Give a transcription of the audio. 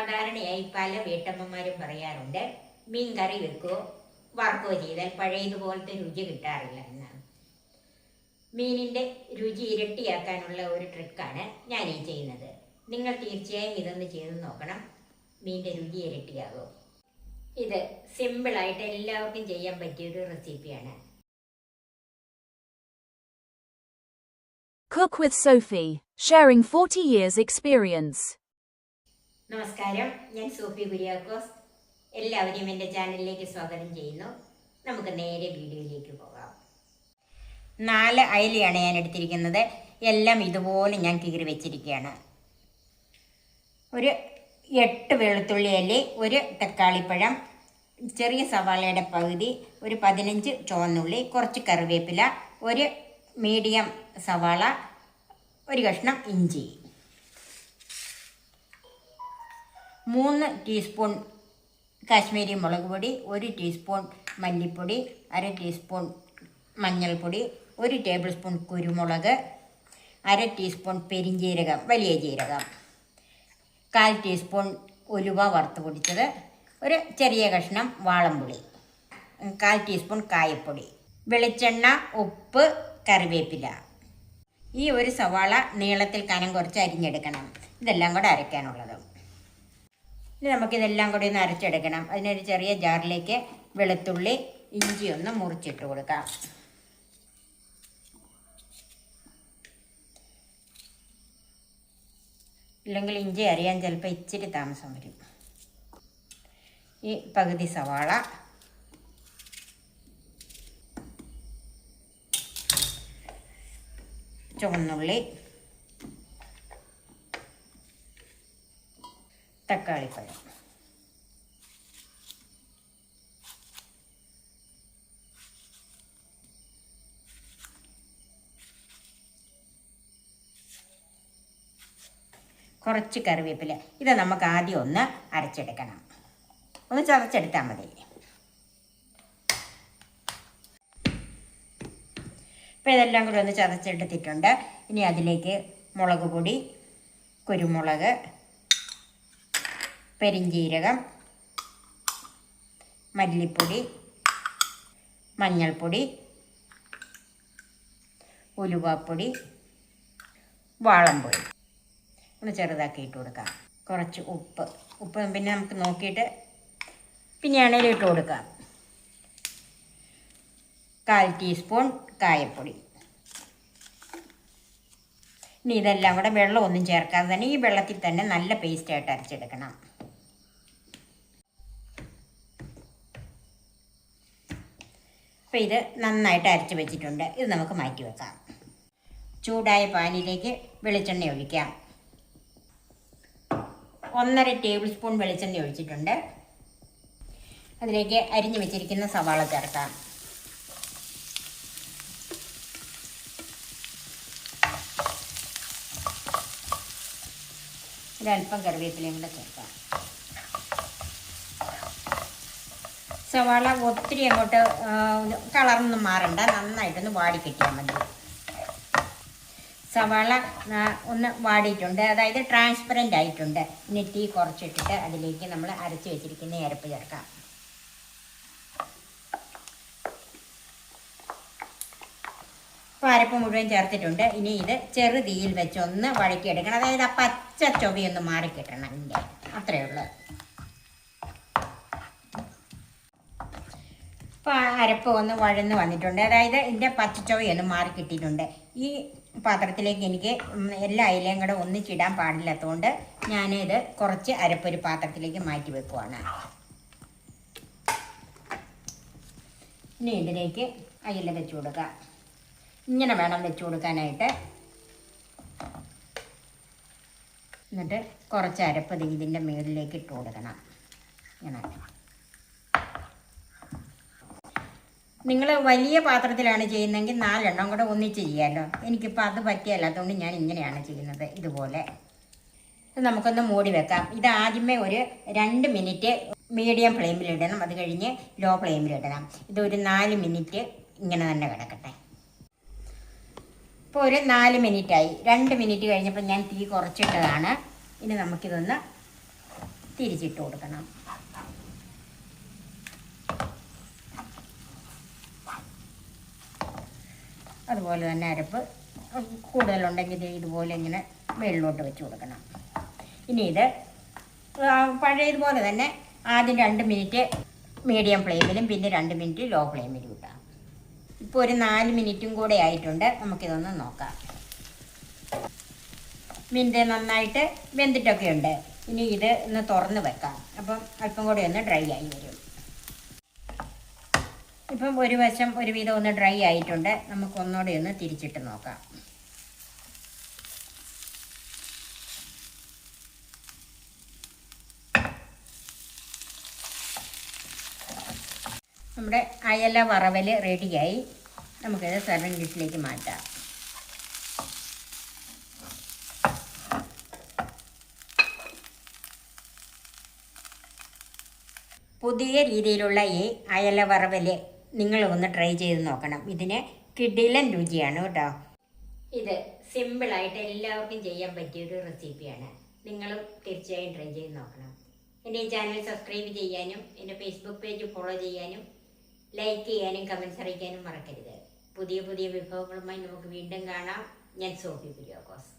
സാധാരണയായി പല വീട്ടമ്മമാരും പറയാറുണ്ട്, മീൻ കറി വെക്കുകയോ വറുക്കുകയോ ചെയ്താൽ പഴയതുപോലത്തെ രുചി കിട്ടാറില്ല എന്നാണ്. മീനിൻ്റെ രുചി ഇരട്ടിയാക്കാനുള്ള ഒരു ട്രിക്കാണ് ഞാൻ ഈ ചെയ്യുന്നത്. നിങ്ങൾ തീർച്ചയായും ഇതൊന്ന് ചെയ്ത് നോക്കണം. മീനിൻ്റെ രുചി ഇരട്ടിയാകും. ഇത് സിമ്പിളായിട്ട് എല്ലാവർക്കും ചെയ്യാൻ പറ്റിയൊരു റെസിപ്പിയാണ്. Cook with Sophie, sharing 40 years experience. നമസ്കാരം, ഞാൻ സോഫി കുര്യാക്കോസ്. എല്ലാവരെയും എൻ്റെ ചാനലിലേക്ക് സ്വാഗതം ചെയ്യുന്നു. നമുക്ക് നേരെ വീഡിയോയിലേക്ക് പോകാം. 4 അയലയാണ് ഞാൻ എടുത്തിരിക്കുന്നത്. എല്ലാം ഇതുപോലെ ഞാൻ കീറി വെച്ചിരിക്കുകയാണ്. ഒരു 8 വെളുത്തുള്ളി അല്ലി, ഒരു തക്കാളിപ്പഴം, ചെറിയ സവാളയുടെ പകുതി, ഒരു 15 ചുവന്നുള്ളി, കുറച്ച് കറിവേപ്പില, ഒരു മീഡിയം സവാള, ഒരു കഷ്ണം ഇഞ്ചി, 3 ടീസ്പൂൺ കാശ്മീരി മുളക് പൊടി, 1 ടീസ്പൂൺ മല്ലിപ്പൊടി, 1/2 ടീസ്പൂൺ മഞ്ഞൾപ്പൊടി, 1 ടേബിൾ സ്പൂൺ കുരുമുളക്, 1/2 ടീസ്പൂൺ പെരിഞ്ജീരകം, വലിയ ജീരകം, 1/4 ടീസ്പൂൺ ഉലുവ വറുത്ത് പൊടിച്ചത്, ഒരു ചെറിയ കഷ്ണം വാളംപുളി, 1/4 ടീസ്പൂൺ കായപ്പൊടി, വെളിച്ചെണ്ണ, ഉപ്പ്, കറിവേപ്പില. ഈ ഒരു സവാള നീളത്തിൽ കനം കുറച്ച് അരിഞ്ഞെടുക്കണം. ഇതെല്ലാം കൂടെ അരയ്ക്കാനുള്ളത്. ഇനി നമുക്കിതെല്ലാം കൂടി ഒന്ന് അരച്ചെടുക്കണം. അതിനൊരു ചെറിയ ജാറിലേക്ക് വെളുത്തുള്ളി, ഇഞ്ചി ഒന്ന് മുറിച്ചിട്ട് കൊടുക്കാം. ഇല്ലെങ്കിൽ ഇഞ്ചി അരിയാൻ ചിലപ്പോൾ ഇച്ചിരി താമസം വരും. ഈ പകുതി സവാള, ചുവന്നുള്ളി, തക്കാളിപ്പഴം, കുറച്ച് കറിവേപ്പില. ഇത് നമുക്ക് ആദ്യം ഒന്ന് അരച്ചെടുക്കണം. ഒന്ന് ചതച്ചെടുത്താൽ മതി. ഇപ്പോൾ ഇതെല്ലാം കൂടി ഒന്ന് ചതച്ചെടുത്തിട്ടുണ്ട്. ഇനി അതിലേക്ക് മുളക് പൊടി, കുരുമുളക്, പെരിഞ്ജീരകം, മല്ലിപ്പൊടി, മഞ്ഞൾപ്പൊടി, ഉലുവാപ്പൊടി, വാളംപൊടി ഒന്ന് ചെറുതാക്കി ഇട്ട് കൊടുക്കാം. കുറച്ച് ഉപ്പ് പിന്നെ നമുക്ക് നോക്കിയിട്ട് പിന്നെ ആണെങ്കിലും ഇട്ട് കൊടുക്കാം. 1/4 ടീസ്പൂൺ കായപ്പൊടി. ഇനി ഇതെല്ലാം കൂടെ വെള്ളമൊന്നും ചേർക്കാതെ തന്നെ ഈ വെള്ളത്തിൽ തന്നെ നല്ല പേസ്റ്റായിട്ട് അരച്ചെടുക്കണം. അപ്പോൾ ഇത് നന്നായിട്ട് അരച്ച് വെച്ചിട്ടുണ്ട്. ഇത് നമുക്ക് മാറ്റി വെക്കാം. ചൂടായ പാനിലേക്ക് വെളിച്ചെണ്ണ ഒഴിക്കാം. 1/2 ടേബിൾ സ്പൂൺ വെളിച്ചെണ്ണ ഒഴിച്ചിട്ടുണ്ട്. അതിലേക്ക് അരിഞ്ഞു വെച്ചിരിക്കുന്ന സവാള ചേർക്കാം. ഒരല്പം കറിവേപ്പിലയും കൂടെ ചേർക്കാം. സവാള ഒത്തിരി അങ്ങോട്ട് കളറൊന്നും മാറണ്ട, നന്നായിട്ടൊന്ന് വാടിക്കിട്ടിയാൽ മതി. സവാള ഒന്ന് വാടിയിട്ടുണ്ട്, അതായത് ട്രാൻസ്പെറൻ്റ് ആയിട്ടുണ്ട്. ഇനി തീ കുറച്ചിട്ടിട്ട് അതിലേക്ക് നമ്മൾ അരച്ച് വെച്ചിരിക്കുന്ന അരപ്പ് ചേർക്കാം. അപ്പോൾ അരപ്പ് മുഴുവൻ ചേർത്തിട്ടുണ്ട്. ഇനി ഇത് ചെറു തീയിൽ വെച്ച് ഒന്ന് വഴറ്റിയെടുക്കണം. അതായത് ആ പച്ച ചൊവയൊന്ന് മാറിക്കിട്ടണം. ഇതിൻ്റെ അത്രയേ ഉള്ളൂ. അപ്പോൾ അരപ്പ് ഒന്ന് വഴന്ന് വന്നിട്ടുണ്ട്. അതായത് ഇതിൻ്റെ പച്ചച്ചൊവയൊന്ന് മാറിക്കിട്ടിയിട്ടുണ്ട്. ഈ പാത്രത്തിലേക്ക് എനിക്ക് എല്ലാ അയിലയും കൂടെ ഒന്നിച്ചിടാൻ പാടില്ലാത്തതുകൊണ്ട് ഞാനിത് കുറച്ച് അരപ്പൊരു പാത്രത്തിലേക്ക് മാറ്റി വെക്കുവാണ്. ഇനി ഇതിലേക്ക് അയില വെച്ച് കൊടുക്കുക. ഇങ്ങനെ വേണം വെച്ച് കൊടുക്കാനായിട്ട്. എന്നിട്ട് കുറച്ച് അരപ്പ് ഇതിൻ്റെ മുകളിലേക്ക് ഇട്ട് കൊടുക്കണം. ഇങ്ങനെ നിങ്ങൾ വലിയ പാത്രത്തിലാണ് ചെയ്യുന്നതെങ്കിൽ 4 എണ്ണം കൂടെ ഒന്നിച്ച് ചെയ്യാമല്ലോ. എനിക്കിപ്പോൾ അത് പറ്റിയല്ലാത്തതുകൊണ്ട് ഞാൻ ഇങ്ങനെയാണ് ചെയ്യുന്നത്. ഇതുപോലെ ഇത് നമുക്കൊന്ന് മൂടി വെക്കാം. ഇത് ആദ്യമേ ഒരു 2 മിനിറ്റ് മീഡിയം ഫ്ലെയിമിലിടണം. അത് കഴിഞ്ഞ് ലോ ഫ്ലെയിമിലിടണം. ഇതൊരു 4 മിനിറ്റ് ഇങ്ങനെ തന്നെ കിടക്കട്ടെ. ഇപ്പോൾ ഒരു 4 മിനിറ്റായി. 2 മിനിറ്റ് കഴിഞ്ഞപ്പോൾ ഞാൻ തീ കുറച്ചിട്ടതാണ്. ഇനി നമുക്കിതൊന്ന് തിരിച്ചിട്ട് കൊടുക്കണം. അതുപോലെ തന്നെ അരപ്പ് കൂടുതലുണ്ടെങ്കിൽ ഇതുപോലെ ഇങ്ങനെ വെള്ളോട്ട് വെച്ച് കൊടുക്കണം. ഇനി ഇത് പഴയതുപോലെ തന്നെ ആദ്യം 2 മിനിറ്റ് മീഡിയം ഫ്ലെയിമിലും പിന്നെ 2 മിനിറ്റ് ലോ ഫ്ലെയിമിലും ഇട്ടാം. ഇപ്പോൾ ഒരു 4 മിനിറ്റും കൂടെ ആയിട്ടുണ്ട്. നമുക്കിതൊന്ന് നോക്കാം. മീൻ്റെ നന്നായിട്ട് വെന്തിട്ടൊക്കെ ഉണ്ട്. ഇനി ഇത് ഒന്ന് തുറന്ന് വെക്കാം. അപ്പം അല്പം കൂടെ ഒന്ന് ഡ്രൈ ആയി വരും. ഇപ്പം ഒരു വശം ഒരുവിധം ഒന്ന് ഡ്രൈ ആയിട്ടുണ്ട്. നമുക്കൊന്നുകൂടെ ഒന്ന് തിരിച്ചിട്ട് നോക്കാം. നമ്മുടെ അയല വറവൽ റെഡിയായി. നമുക്കിത് സെർവിങ് ഡിഷിലേക്ക് മാറ്റാം. പുതിയ രീതിയിലുള്ള ഈ അയല വറവൽ നിങ്ങൾ ഒന്ന് ട്രൈ ചെയ്ത് നോക്കണം. ഇതിന് കിടിലൻ രുചിയാണ് കേട്ടോ. ഇത് സിമ്പിളായിട്ട് എല്ലാവർക്കും ചെയ്യാൻ പറ്റിയൊരു റെസിപ്പിയാണ്. നിങ്ങളും തീർച്ചയായും ട്രൈ ചെയ്ത് നോക്കണം. എൻ്റെ ഈ ചാനൽ സബ്സ്ക്രൈബ് ചെയ്യാനും എൻ്റെ ഫേസ്ബുക്ക് പേജ് ഫോളോ ചെയ്യാനും ലൈക്ക് ചെയ്യാനും കമൻറ്റ്സ് അറിയിക്കാനും മറക്കരുത്. പുതിയ പുതിയ വിഭവങ്ങളുമായി നമുക്ക് വീണ്ടും കാണാം. ഞാൻ സോഫി കുര്യാക്കോസ്.